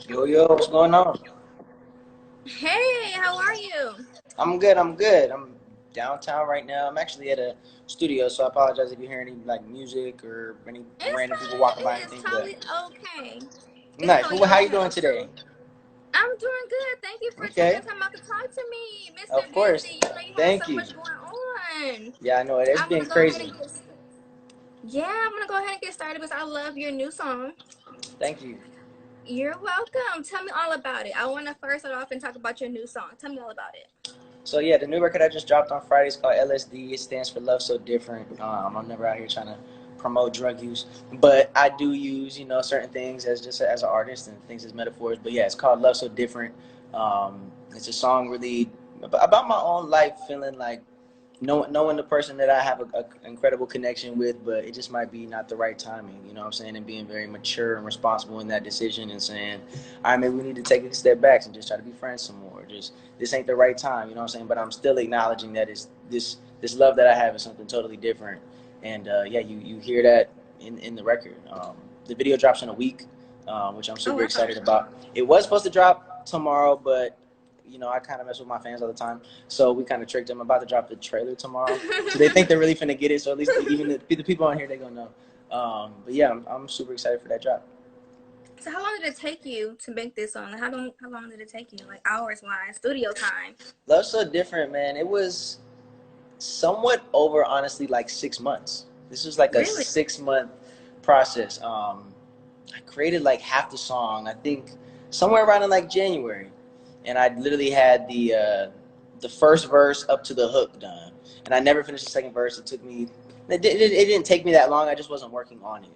Yo, yo, what's going on? Hey, how are you? I'm good, I'm good. I'm downtown right now. I'm actually at a studio, so I apologize if you hear any like music or any It's random people walking by or fine. It is anything, but totally okay. It's nice. totally Well, how you okay. doing today? I'm doing good. Thank you for taking Okay, the time out to talk to me, Mr. of course. Busy. You know you have Thank so you. much going on. Yeah, I know it. It's I'm gonna been go ahead crazy. and yeah, I'm gonna go ahead and get started because I love your new song. Thank you. You're welcome. Tell me all about it. I want to first start off and talk about your new song. Tell me all about it. So yeah, the new record I just dropped on Friday is called LSD. It stands for Love So Different. I'm never out here trying to promote drug use, but I do use certain things as just as an artist and things as metaphors. But yeah, it's called Love So Different. It's a song really about my own life, feeling like knowing the person that I have a incredible connection with, but it just might be not the right timing. You know what I'm saying? And being very mature and responsible in that decision and saying, all right, maybe we need to take a step back and just try to be friends some more. Just this ain't the right time. You know what I'm saying? But I'm still acknowledging that it's this love that I have is something totally different. And yeah, you hear that in the record. The video drops in a week, which I'm Oh super wow. excited about. It was supposed to drop tomorrow, but I kind of mess with my fans all the time. So we kind of tricked them. I'm about to drop the trailer tomorrow. So they think they're really finna get it. So at least even the people on here, they gonna know. But yeah, I'm super excited for that drop. So how long did it take you to make this song? How long did it take you? Like hours wise, studio time. Love So Different, man. It was somewhat over, honestly, like 6 months. This was like a Really? 6 month process. I created like half the song, I think somewhere around in like January. And I literally had the first verse up to the hook done. And I never finished the second verse. It didn't take me that long. I just wasn't working on it.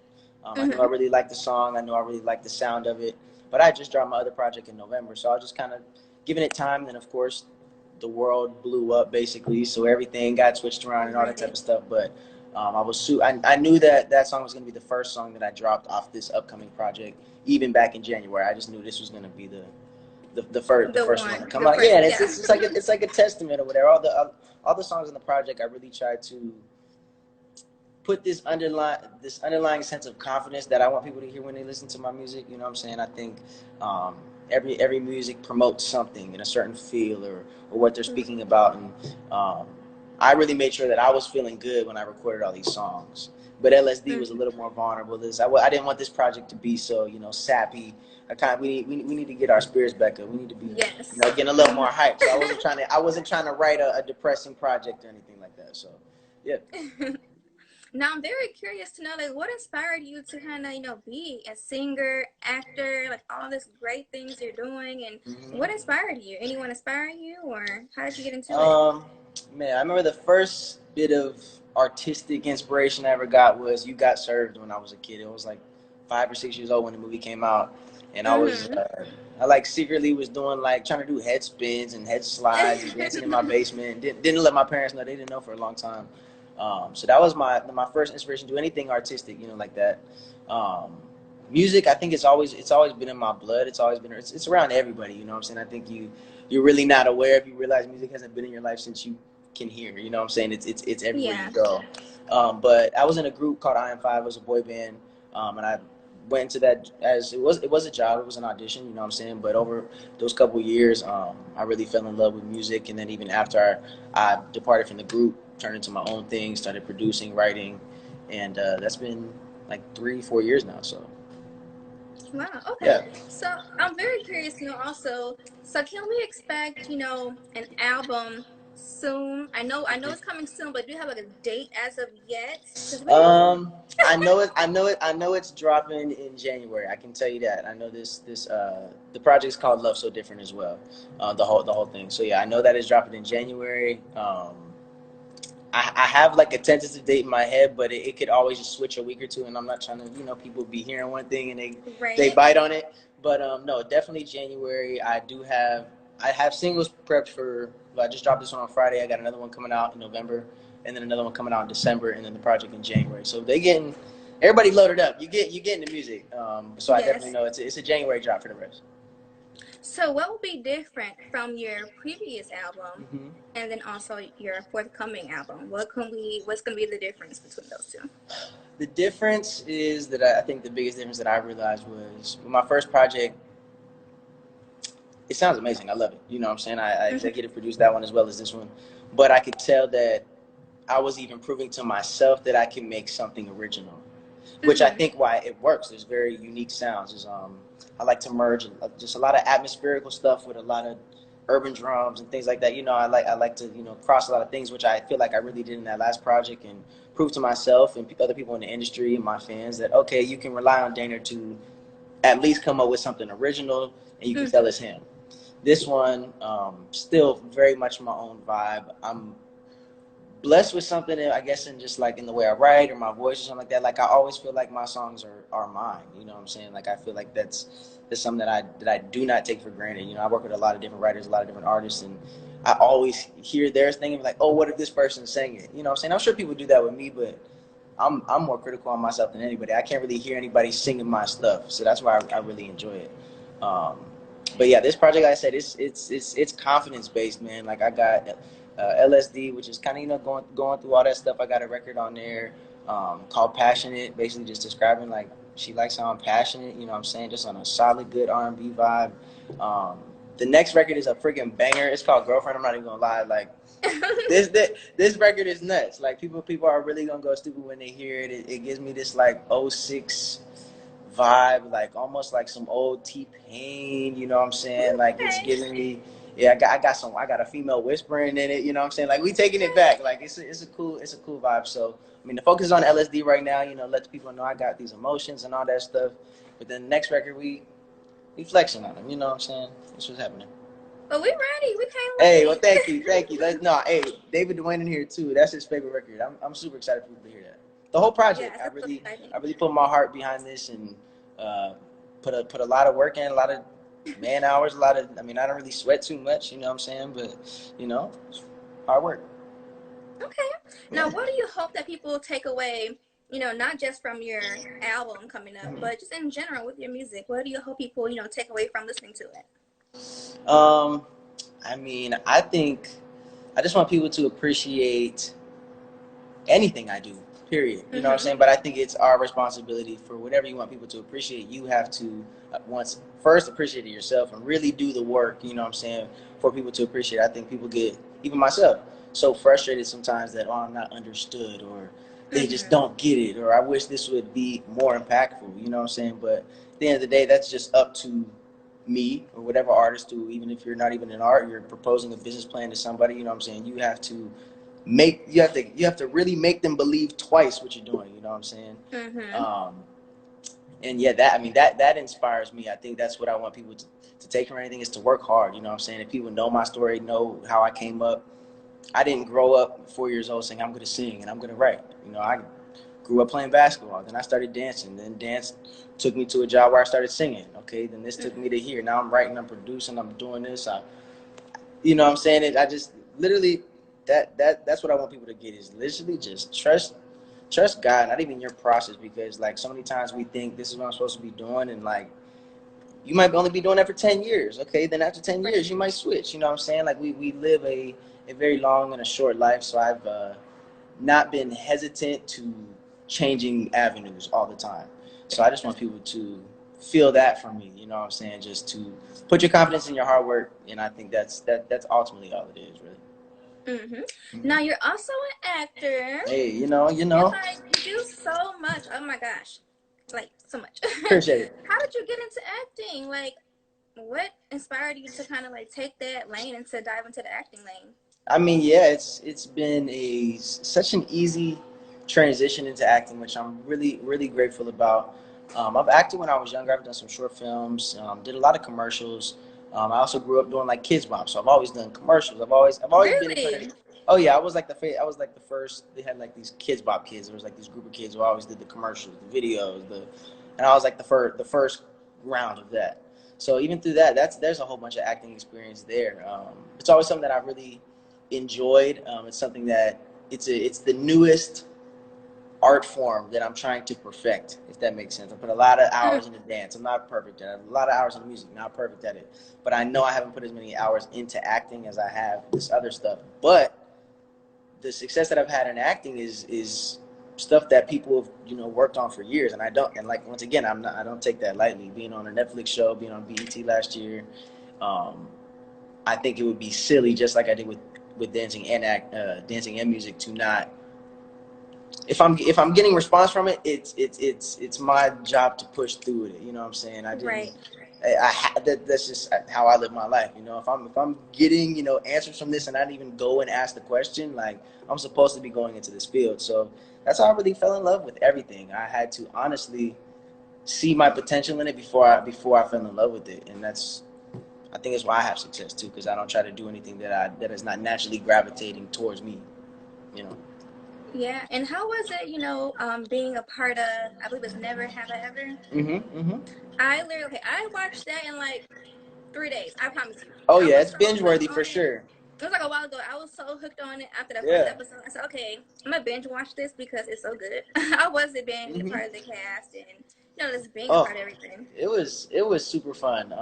I knew I Mm-hmm. really liked the song. I knew I really liked the sound of it. But I just dropped my other project in November. So I was just kind of giving it time. And of course, the world blew up basically. So everything got switched around and all that type Right. of stuff. But I knew that song was going to be the first song that I dropped off this upcoming project, even back in January. I just knew this was going to be the The first one to one, come the out. Yeah, first, and yeah. it's like a testament or whatever. All the songs in the project, I really tried to put this underlying sense of confidence that I want people to hear when they listen to my music. You know what I'm saying? I think um, every music promotes something in a certain feel or what they're speaking about, and um, I really made sure that I was feeling good when I recorded all these songs. But LSD was a Mhm. little more vulnerable. I didn't want this project to be so sappy. We need to get our spirits back up. We need to be Yes. getting a little more hype. So I wasn't trying to write a depressing project or anything like that. So yeah. Now I'm very curious to know, like, what inspired you to kind of, be a singer, actor, like all these great things you're doing, and what hmm inspired you? Anyone inspire you, or how did you get into it? Um, Man, I remember the first bit of artistic inspiration I ever got was "You Got Served" when I was a kid. It was like 5 or 6 years old when the movie came out, and Mm-hmm. I like secretly was doing like trying to do head spins and head slides and dancing in my basement. Didn't let my parents know. They didn't know for a long time. So that was my first inspiration to do anything artistic, like that. Um, Music, I think it's always been in my blood. It's around everybody. You know what I'm saying? I think you're really not aware if you realize music hasn't been in your life since you can hear. You know what I'm saying? It's everywhere you Yeah. go. But I was in a group called I Am Five. It was a boy band, and I went into that as it was a job. It was an audition. You know what I'm saying? But over those couple of years, I really fell in love with music. And then even after I departed from the group, turned into my own thing, started producing, writing, and that's been like 3 4 years now. So Wow. Okay. yeah. So I'm very curious to know also. So can we expect, an album soon? I know it's coming soon, but do you have like a date as of yet? Because we Um, I know it. I know it. I know it's dropping in January. I can tell you that. I know the project's called Love So Different as well. The whole thing. So yeah, I know that it's dropping in January. I have like a tentative date in my head, but it could always just switch a week or two, and I'm not trying to, people be hearing one thing and they right. bite on it. But no, definitely January. I have singles prepped for. I just dropped this one on Friday. I got another one coming out in November, and then another one coming out in December, and then the project in January. So they getting everybody loaded up. You getting the music. So I definitely Yes. know it's a January drop for the rest. So what will be different from your previous album hmm and then also your forthcoming album? What's gonna be the difference between those two? The difference is that I think the biggest difference that I realized was with my first project. it sounds amazing. I love it. You know what I'm saying? I executive produced that one as well as this one. But I could tell that I was even proving to myself that I can make something original, which I think why it works. There's very unique sounds. I like to merge just a lot of atmospherical stuff with a lot of urban drums and things like that. You know, I like to, you know, cross a lot of things, which I feel like I really did in that last project, and prove to myself and other people in the industry and my fans that, okay, you can rely on Dana to at least come up with something original, and you can tell it's him. This one, still very much my own vibe. I'm blessed with something that I guess in just like in the way I write or my voice or something like that. Like I always feel like my songs are mine. You know what I'm saying? Like I feel like that's something that I do not take for granted. You know, I work with a lot of different writers, a lot of different artists, and I always hear theirs thinking like, oh, what if this person sang it? You know what I'm saying? I'm sure people do that with me, but I'm more critical on myself than anybody. I can't really hear anybody singing my stuff, so that's why I really enjoy it. Um, but yeah, this project, like I said, it's confidence based, man. Like I got LSD, which is kind of, you know, going through all that stuff. I got a record on there called Passionate, basically just describing like she likes how I'm passionate. You know what I'm saying? Just on a solid, good R&B vibe. Um, the next record is a freaking banger. It's called Girlfriend. I'm not even gonna lie, like. This record is nuts. Like people are really gonna go stupid when they hear it. It gives me this like '06 vibe, like almost like some old T-Pain. You know what I'm saying? Like it's giving me, yeah. I got a female whispering in it. You know what I'm saying? Like we taking it back. Like it's a cool vibe. So I mean the focus is on LSD right now. You know, let the people know I got these emotions and all that stuff. But then the next record we flexing on them. You know what I'm saying? That's what's happening. But we ready. We can't wait. Hey, well, thank you. Hey, David Dwayne in here too. That's his favorite record. I'm super excited for people to hear that. The whole project, Yeah, I really put my heart behind this and put a lot of work in, a lot of man hours, I mean, I don't really sweat too much, you know what I'm saying? But you know, hard work. Okay. Now, what do you hope that people take away? You know, not just from your album coming up, but just in general with your music. What do you hope people, you know, take away from listening to it? Um, I mean, I think I just want people to appreciate anything I do, period. You know what I'm saying? But I think it's our responsibility for whatever you want people to appreciate. You have to once first appreciate it yourself and really do the work, you know what I'm saying, for people to appreciate it. I think people get, even myself, so frustrated sometimes that, oh, I'm not understood, or they just don't get it, or I wish this would be more impactful, you know what I'm saying? But at the end of the day, that's just up to me or whatever artist do. Even if you're not even in art, you're proposing a business plan to somebody, you know what I'm saying? You have to you have to really make them believe twice what you're doing, you know what I'm saying? And yeah, that inspires me. I think that's what I want people to take from anything, is to work hard, you know what I'm saying? If people know my story, know how I came up, I didn't grow up 4 years old saying I'm gonna sing and I'm gonna write. You know, I grew up playing basketball, then I started dancing, then dance took me to a job where I started singing. Okay, then this took me to here, now I'm writing, I'm producing, I'm doing this. You know what I'm saying? I just literally, that's what I want people to get, is literally just trust God, not even your process, because like so many times we think this is what I'm supposed to be doing, and like you might only be doing that for 10 years. Okay, then after 10 years you might switch. You know what I'm saying? Like we live a very long and a short life, so I've not been hesitant to changing avenues all the time. So I just want people to feel that from me. You know what I'm saying? Just to put your confidence in your hard work, and I think that's ultimately all it is, really. Now you're also an actor. Hey, you know. You do so much. Oh my gosh, like so much. Appreciate it. How did you get into acting? Like, what inspired you to kind of like take that lane and to dive into the acting lane? I mean, yeah, it's been such an easy transition into acting, which I'm really grateful about. I've acted when I was younger. I've done some short films, did a lot of commercials. I also grew up doing like kids bop, so I've always done commercials. I've always been in front of. Oh yeah, I was like the first. They had like these kids bop kids. There was like this group of kids who always did the commercials, the videos, and I was like the first round of that. So even through that, there's a whole bunch of acting experience there. It's always something that I really enjoyed. It's something that it's the newest art form that I'm trying to perfect, if that makes sense. I put a lot of hours into dance. I'm not perfect at it. A lot of hours into music, not perfect at it. But I know I haven't put as many hours into acting as I have this other stuff. But the success that I've had in acting is stuff that people have, you know, worked on for years, and I don't. And like once again, I don't take that lightly. Being on a Netflix show, being on BET last year, Um, I think it would be silly, just like I did with dancing and dancing and music, to not. If I'm getting response from it, it's my job to push through it. You know what I'm saying? I didn't. Right. That's just how I live my life. You know, if I'm getting answers from this and I didn't even go and ask the question, like I'm supposed to be going into this field. So that's how I really fell in love with everything. I had to honestly see my potential in it before I fell in love with it, and I think it's why I have success too, because I don't try to do anything that is not naturally gravitating towards me. You know. Yeah. And how was it, being a part of, I believe it's Never Have I Ever? Mm-hmm. I literally, okay, I watched that in like 3 days. I promise you. Oh I yeah, was it's so binge worthy hooked for on it. sure. It was like a while ago. I was so hooked on it after that first Yeah. episode. I said, okay, I'm gonna binge watch this because it's so good. I wasn't being a Mm-hmm. part of the cast and just being a Oh, part of everything. it was super fun.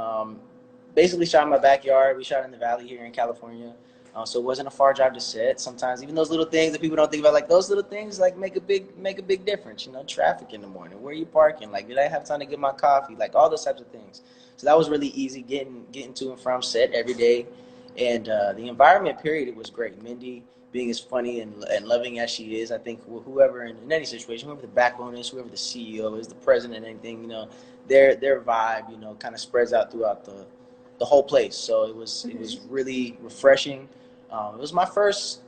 Basically shot in my backyard. We shot in the valley here in California, so it wasn't a far drive to set. Sometimes even those little things that people don't think about, like those little things, like make a big difference. You know, traffic in the morning, where you parking, like did I have time to get my coffee, like all those types of things. So that was really easy getting to and from set every day, and the environment. Period. It was great. Mindy being as funny and loving as she is, I think whoever in any situation, whoever the backbone is, whoever the CEO is, the president, anything, their vibe, kind of spreads out throughout the whole place. So it was Hmm. really refreshing. It was my first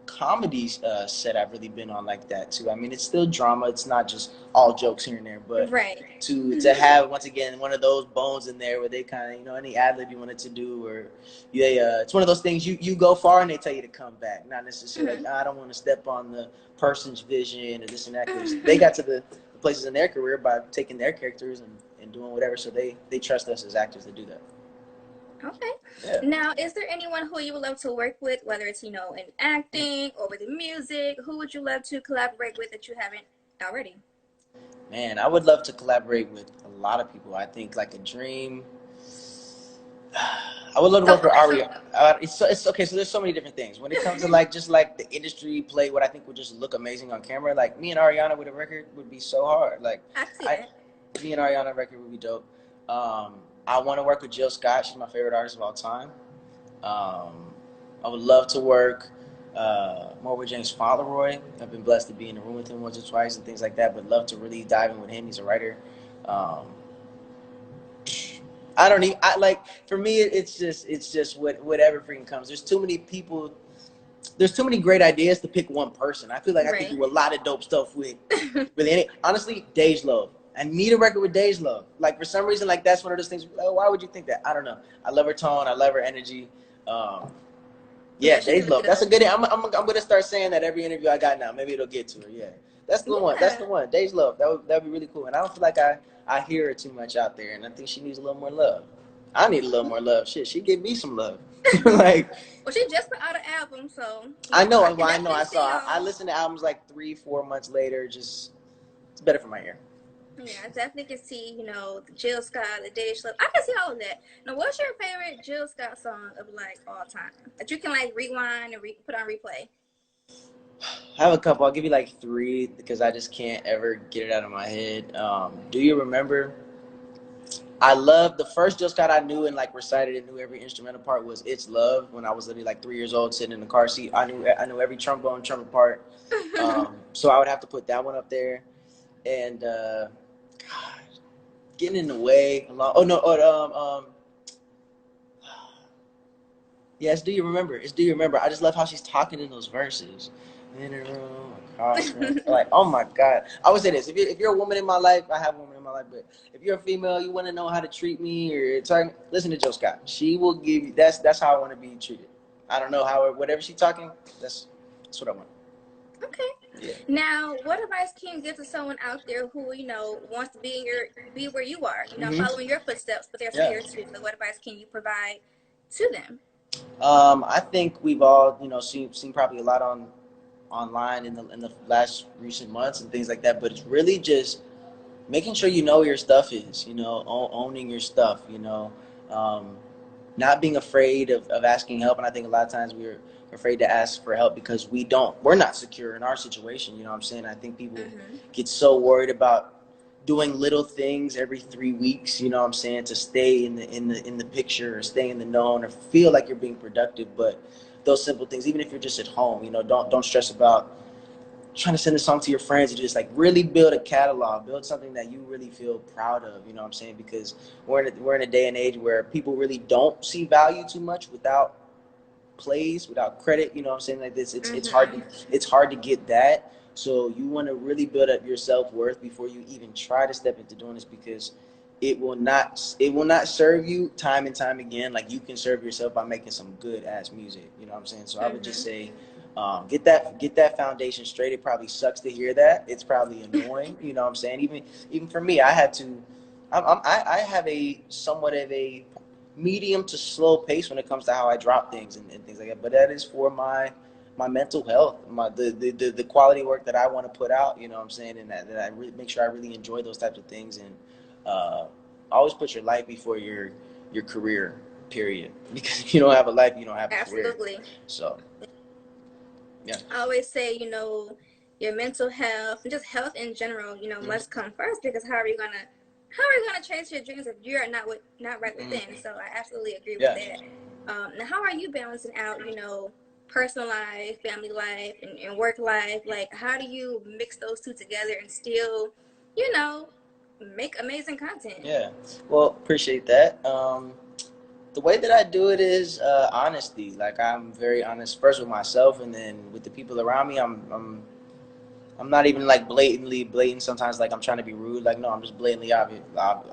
comedy set I've really been on like that too. I mean, it's still drama. It's not just all jokes here and there, but Right. to have once again one of those bones in there where they kind of any ad lib you wanted to do, or it's one of those things you go far and they tell you to come back, not necessarily like Hmm. I don't want to step on the person's vision or this and that, because they got to the places in their career by taking their characters and doing whatever, so they trust us as actors to do that. Okay. Yeah. Now, is there anyone who you would love to work with, whether it's in acting or with music? Who would you love to collaborate with that you haven't already? Man, I would love to collaborate with a lot of people. I think like a dream. I would love to So work with okay, so Ari. It's okay. So there's so many different things when it comes to like just like the industry play. What I think would just look amazing on camera. Like me and Ariana with a record would be so hard. Like I can see I, that. me and Ariana record would be dope. I want to work with Jill Scott. She's my favorite artist of all time. Um, I would love to work more with James Fauntleroy. I've been blessed to be in the room with him once or twice and things like that. But love to really dive in with him. He's a writer. Um, I don't need. I like for me. It's just whatever freaking comes. There's too many people. There's too many great ideas to pick one person. I feel like I could Right. do a lot of dope stuff with really any. Honestly, Dej Love. I need a record with Dej Love. Like for some reason, like that's one of those things. Like, why would you think that? I don't know. I love her tone. I love her energy. Um, Yeah, yeah, she's Dej really Love. That's a dope. good. I'm gonna start saying that every interview I got now. Maybe it'll get to her. Yeah, that's the one. That's Yeah. the one. Dej Love. That'd be really cool. And I don't feel like I hear her too much out there, and I think she needs a little more love. I need a little more love. Shit, she give me some love. Like Well, she just put out an album, so I know. I can Well, I know. definitely I see saw. I listened to albums like 3, 4 months later. Just it's better for my ear. Yeah, I definitely can see, the Jill Scott, the Dave Schlupp. I can see all of that. Now, what's your favorite Jill Scott song of like all time that you can like rewind and put on replay? I have a couple. I'll give you like three because I just can't ever get it out of my head. Do you remember? I love the first Jill Scott I knew and like recited and knew every instrumental part was "It's Love" when I was literally like 3 years old, sitting in the car seat. I knew every trombone, trumpet part. So I would have to put that one up there. And God, getting in the way. Oh no. Yes, do you remember? It's do you remember? I just love how she's talking in those verses. In a room, across from, like, oh my God. I would say this: if you're a woman in my life, I have a woman in my life, but if you're a female, you want to know how to treat me or talk, listen to Joe Scott. She will give you. That's how I want to be treated. I don't know how whatever she's talking. That's what I want. Okay. Yeah. Now, what advice can you give to someone out there who, wants to be where you are, Hmm. following your footsteps, but they're Yeah. scared too. So what advice can you provide to them? I think we've all seen probably a lot online in the last recent months and things like that, but it's really just making sure you know where your stuff is, owning your stuff, um, not being afraid of asking help. And I think a lot of times we're afraid to ask for help because we're not secure in our situation. You know what I'm saying? I think people Hmm. get so worried about doing little things every 3 weeks, you know what I'm saying, to stay in the picture or stay in the known or feel like you're being productive. But those simple things, even if you're just at home, don't stress about trying to send a song to your friends. You just like really build a catalog, build something that you really feel proud of, you know what I'm saying? Because we're in a day and age where people really don't see value too much without plays, without credit, you know what I'm saying? Like this, it's hard to get that. So you want to really build up your self-worth before you even try to step into doing this, because it will not serve you time and time again like you can serve yourself by making some good ass music, you know what I'm saying? So I would just say, get that foundation straight. It probably sucks to hear that. It's probably annoying, you know what I'm saying? Even for me, I had to. I have a somewhat of a medium to slow pace when it comes to how I drop things and things like that. But that is for my mental health, the quality work that I want to put out. You know what I'm saying? And that I really make sure I really enjoy those types of things, and uh, always put your life before your career. Period. Because if you don't have a life, you don't have a career. Absolutely. So yeah. I always say, your mental health and just health in general, must come first, because how are you gonna chase your dreams if you're not right within? So I absolutely agree with Yeah. that. Now, how are you balancing out, personal life, family life, and work life? Like, how do you mix those two together and still, you know, make amazing content? Yeah. Well, appreciate that. The way that I do it is honesty. Like I'm very honest first with myself, and then with the people around me. I'm not even like blatantly blatant. Sometimes like I'm trying to be rude. Like no, I'm just blatantly obvious.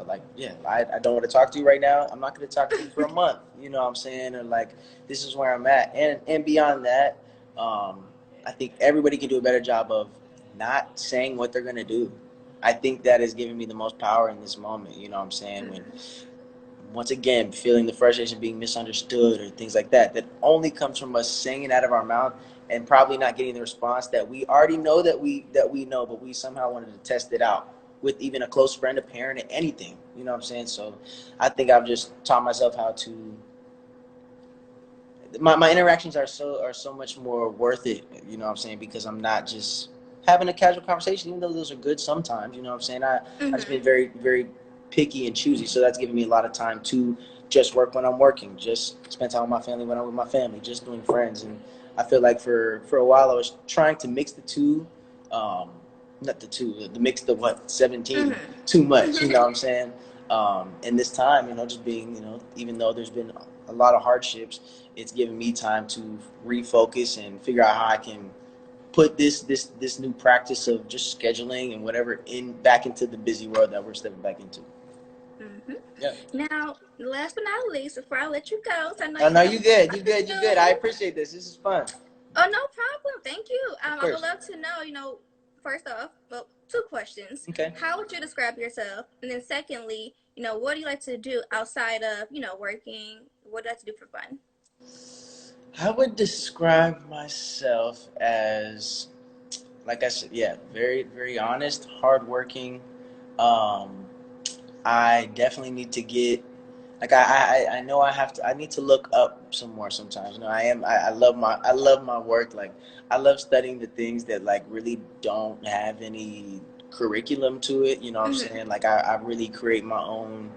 Like yeah, I don't want to talk to you right now. I'm not going to talk to you for a month. You know what I'm saying? Or like this is where I'm at. And beyond that, I think everybody can do a better job of not saying what they're going to do. I think that is giving me the most power in this moment. You know what I'm saying? When once again feeling the frustration being misunderstood or things like that only comes from us saying it out of our mouth and probably not getting the response that we already know that we know, but we somehow wanted to test it out with even a close friend, a parent, anything, you know what I'm saying? So I think I've just taught myself how to my interactions are so much more worth it, you know what I'm saying, because I'm not just having a casual conversation, even though those are good sometimes, you know what I'm saying. I just been very very picky and choosy, so that's giving me a lot of time to just work when I'm working, just spend time with my family when I'm with my family, just doing friends. And I feel like for a while I was trying to mix the two, um not the two, the mix the what 17 too much, you know what I'm saying. And this time, just being, even though there's been a lot of hardships, it's given me time to refocus and figure out how I can put this new practice of just scheduling and whatever in back into the busy world that we're stepping back into. Yeah. Now, last but not least, before I let you go, so I know Oh you no, have you good. You to good. You good. I do. appreciate this. This is fun. Oh, no problem. Thank you. Of I would course. love to know, first off, well, two questions. Okay. How would you describe yourself? And then secondly, what do you like to do outside of, working? What do you like to do for fun? I would describe myself as, like I said, yeah, very, very honest, hardworking. Um, I definitely need to get, like I know I need to look up some more sometimes. I love my work. Like I love studying the things that like really don't have any curriculum to it. You know what I'm saying? Like I really create my own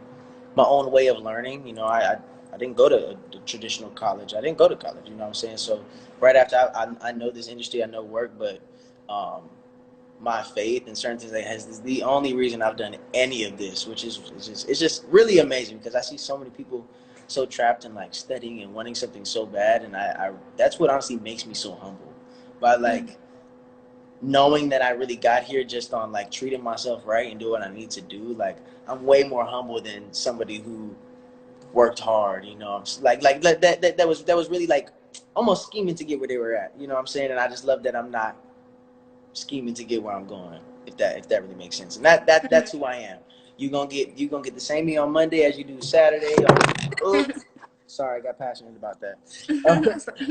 way of learning. I didn't go to a traditional college. I didn't go to college. You know what I'm saying? So right after I know this industry, I know work, but um, my faith and certain things that has is the only reason I've done any of this, which is it's just really amazing because I see so many people so trapped in like studying and wanting something so bad, and I that's what honestly makes me so humble. But like knowing that I really got here just on like treating myself right and do what I need to do, like I'm way more humble than somebody who worked hard. That was really like almost scheming to get where they were at. You know what I'm saying? And I just love that I'm not scheming to get where I'm going. If that really makes sense. And that's who I am. You gonna get the same me on Monday as you do Saturday. Oops. Sorry, I got passionate about that.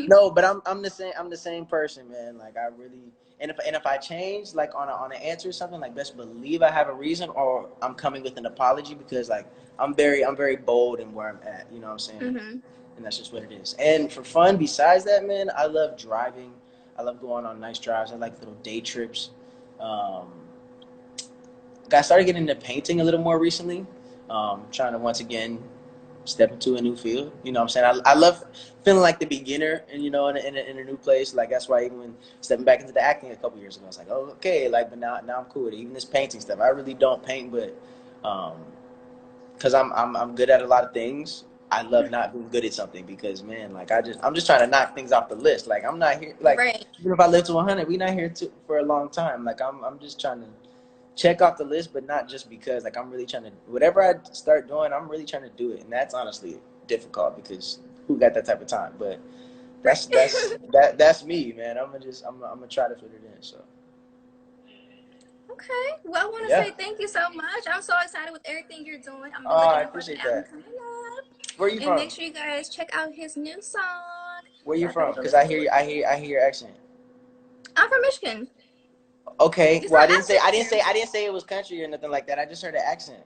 No, but I'm the same person, man. Like I really, and if I change like on an answer or something, like best believe I have a reason or I'm coming with an apology because like I'm very bold in where I'm at. You know what I'm saying? Mm-hmm. And that's just what it is. And for fun, besides that, man, I love driving. I love going on nice drives. I like little day trips. Um, got started getting into painting a little more recently. Trying to once again step into a new field. You know what I'm saying? I love feeling like the beginner and, you know, in a new place. Like, that's why even when stepping back into the acting a couple years ago, I was like, oh, okay. Like, but now I'm cool with it. Even this painting stuff. I really don't paint, but um, because I'm good at a lot of things. I love not being good at something because, man, like I'm just trying to knock things off the list. Like, I'm not here. Like, Right. even if I live to 100, we not here for a long time. Like, I'm just trying to check off the list, but not just because. Like, I'm really trying to, whatever I start doing, I'm really trying to do it, and that's honestly difficult because who got that type of time? But Right. that's me, man. I'm gonna try to fit it in. So Okay. Well, I want to yeah. say thank you so much. I'm so excited with everything you're doing. I'm Oh, be looking I out for the appreciate album that. coming up. Where you And from? make sure you guys check out his new song. Where you Definitely from? go Because listen to it. I hear your accent. I'm from Michigan. Okay. You Well, sound accent there. I didn't say it was country or nothing like that. I just heard an accent.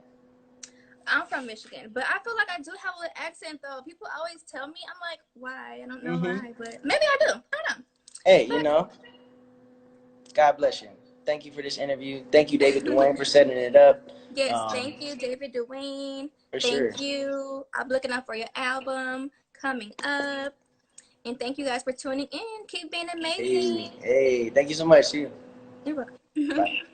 I'm from Michigan, but I feel like I do have an accent though. People always tell me, I'm like, why? I don't know Mm-hmm. why, but maybe I do. I don't know. Hey, you But know, God bless you. Thank you for this interview. Thank you, David Dwayne, for setting it up. yes, Um, thank you, David Dwayne. for sure. Thank you. I'm looking out for your album coming up. And thank you guys for tuning in. Keep being amazing. Hey, thank you so much. See you. You're welcome. Bye.